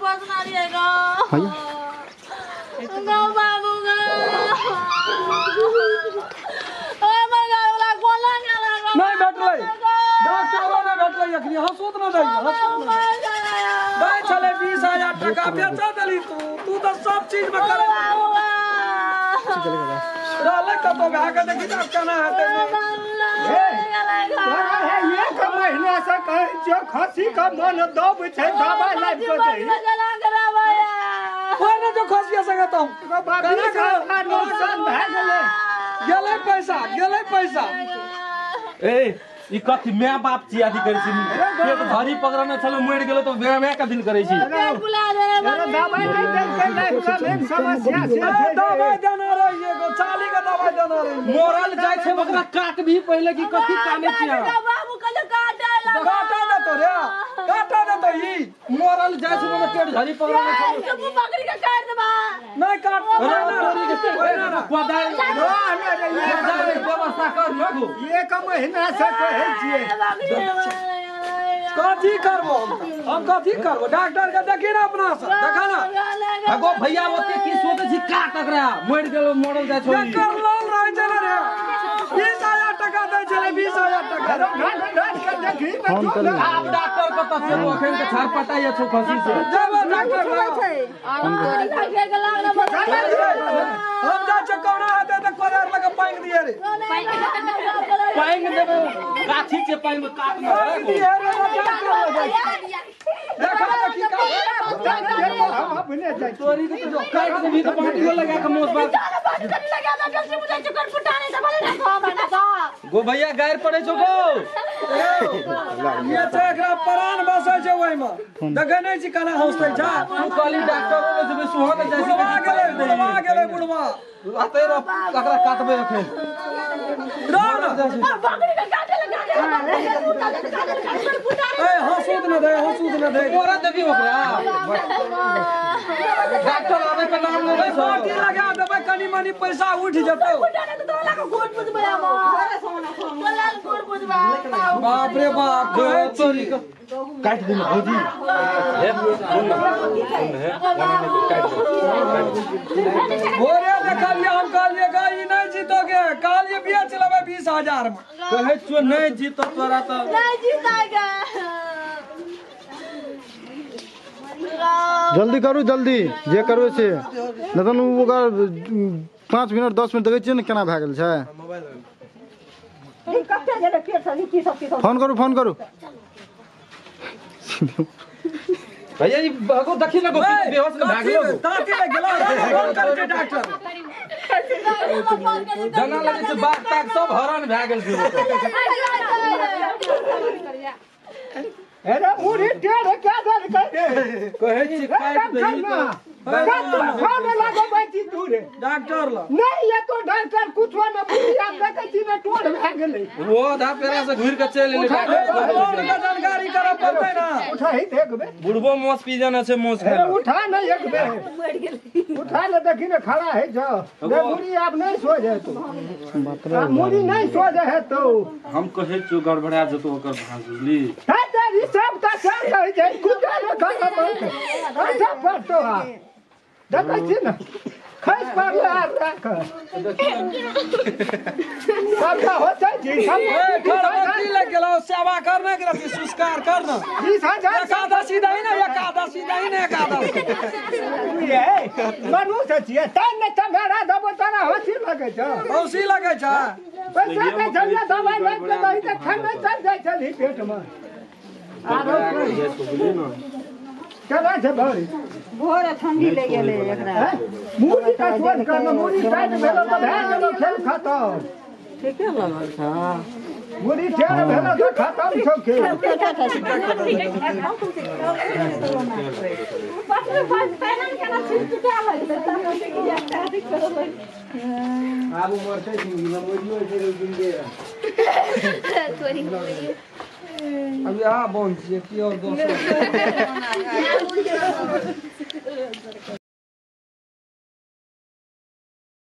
बसना रहेगा गो बाबू गो ओए मगर वाला कोला गेला नहीं बैठले डॉक्टर वाला बैठले यखनी हंसोत ना दई दई चले 20,000 टका बेचा दली तू तो सब चीज में करे राले का तो भाग देखी ना कहना है तेरे ये का महीना से कहे जो खसी का मन दब छे दबा लाग को दे कोई ना जो खसिया संगे तो गाना का नुकसान भाग गेले पैसा ए ई कथि मैं बाप चियादी करै छी पेट धरी पकड़ने छलो मरि गेलो तो मैं का दिल करै छी दवाई नहीं दे के लाइफ समस्या से दवाई देना रहिए गो चाली का दवाई देना रहिए मोरल जाय छै ओकरा काट भी पहले की कथि काने छिया बाबू कल काटा काटा दे तो रे काटा दे तो ई मोरल जाय छै ओमे पेट धरी पकड़ने छलो तू पकड़ के काट देबा नहीं काट ना पदाई व्यवस्था कर लगो ये का महीना से कहे छिए कथी करबो हम कथी करबो डॉक्टर के देखी ना अपना से देखा ना अगो भैया ओते की सोचे छी काट एकरा मरि गेलो मोरल जाय छै कर लोन रह चले रे 20,000 टका दे चले 20,000 टका देखी आप डॉक्टर को तो से ओखन के छार पटाइए छो खसी से जब डॉक्टर हम जा चकौना आते त कोरार लगा पांग दिए रे पाएंग देबो गाछी के पाएंग में काट पांग दिए रे देखा देखी का हम अपने जाय तोरी के जो काट देबी तो पाटियो लगा के मोस बात गो भैया गायर पड़े छो गो ये तो एकरा प्राण बसे छै ओइ में देखे नै छी कना हौसै छ तू काली डॉक्टर को से सुहान जैसे बुढ़वा गेले बुढ़वा आते रो ककरा काटबे एखन राम ए हंसूत न दे मोरा देबी ओकरा डॉक्टर आवे के नाम ले ए पार्टी लगा देबे कनी मनी पैसा उठ जतो बाप रे बाप तोरी को काट दिन भौजी भोरे देखलिए हम कहलिए गा ई नहीं जीतोगे कहलिए बेच लेबे 20,000 में कहे छो नहीं जीतो तोरा तो नहीं जीतेगा जल्दी करू जल्दी जे करबे से न त ओकर 5 मिनट 10 मिनट देखै छियै ने केना भए गेल छै फोन करू भैया जी भगो देखी ना बेहोश के भाग लो ताती ले गेलो फोन करके डॉक्टर जना लगे से बात तक सब हरण भए गेल छै अरे मुरी टेढ़ क्या दर कर दे कहे छी काट दही खाने लगो बैठी तू रे डॉक्टर ला नहीं ये तो डॉक्टर कुछ न बुझिया देखे छी ने टोड़ भए गेलै वो धा पेरा से घुर के चल ले फोन के जानकारी करब पड़तै ना उठा ही देखबे बुढ़बो मोस पी जाना छै मोस अरे खाना उठा नहीं एक बे उठा ले देखी ने खड़ा है जो ने मुरी आप नहीं सो जाए तो मुरी नहीं सो जाए तो हम कहे छु गड़बड़ा जतो ओकर भांजली तेरी सब का सब है जे गुजर खाना बहुत अच्छा पड़तो आ देखै छी ना खैस पर राख सब का होतै जी सब खरबती लग गेलो सेवा करने के रति संस्कार करना 20,000 एकादशी दही ना एकादशी ये मनुष्य छियै तै ने तमेरा दबो तना हंसी लगे छ औसी लगे छ पैसा के जल्दी दवाई लग के दही त खाने चल जाय छली पेट में आरो केना छै भाई भोरे ठंडी ले गेले एकरा मुरी का सोच करना मुरी टाइट भेलो त भए गेलो खेल खतम ठीके लगल छ मुरी टेढ़ भेलो त खतम छौ खेल आबू मरते छी मोरियो छै जिंदगी अभी आ बन छिए की और दोस्त